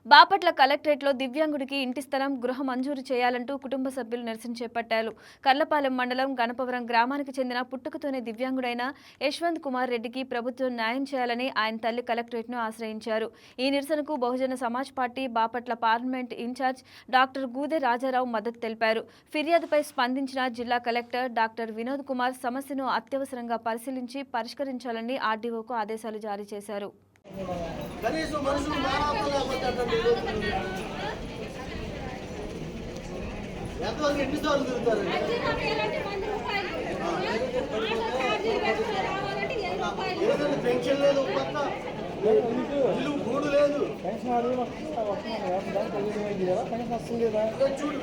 బాపట్ల కలెక్టరేట్లో దివ్యాంగుడికి ఇంటి స్థలం గృహ మంజూరు చేయాలంటూ కుటుంబ సభ్యులు నిరసన చేపట్టారు. కర్లపాలెం మండలం గణపవరం గ్రామానికి చెందిన పుట్టుకతోనే దివ్యాంగుడైన యశ్వంత్ కుమార్ రెడ్డికి ప్రభుత్వం న్యాయం చేయాలని ఆయన తల్లి కలెక్టరేట్ను ఆశ్రయించారు. ఈ నిరసనకు Bahujan Samaj party Bapatla parliament incharge doctor Gude Rajarao మద్దతు తెలిపారు. ఫిర్యాదుపై స్పందించిన జిల్లా కలెక్టర్ డాక్టర్ వినోద్ కుమార్ సమస్యను అత్యవసరంగా పరిశీలించి పరిష్కరించాలని ఆర్డీఓకు ఆదేశాలు జారీ చేశారు. కనీసం మనుషులు ఎంతవరకు ఎన్నిసార్లు తిరుగుతారు? ఏదైనా పెన్షన్ లేదు, కొత్త ఇల్లు గూడు లేదు. చూడు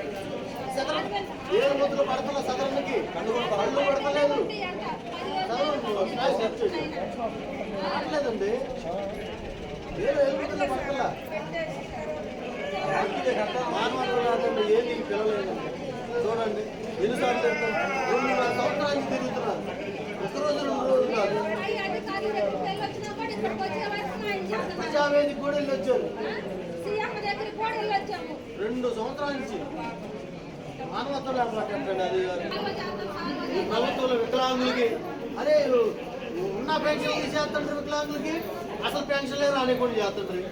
ఏ మొదలు పడుతున్న సదరణకి కళ్ళు పడతలేదు, రావట్లేదండి. ఏదో వెళ్ళిపోతున్నా పడతలా మానవాళ్ళు కాదండి. ఏది పిల్లలేదండి. చూడండి ఎన్నిసార్లు తిరుగుతారు. 2.5 సంవత్సరాల నుంచి తిరుగుతున్నారు. ఒకరోజు 2 రోజులు కాదు. ప్రజావేదిక కూడా వెళ్ళి వచ్చారు. 2 సంవత్సరాల నుంచి మానవత్వం లేకపోతే అది ప్రభుత్వంలో వికలాంగులకి అదే ఉన్న పెన్షన్ చేస్తుంటారు. వికలాంగులకి అసలు పెన్షన్లే రానికుండా చేస్తుంటారు.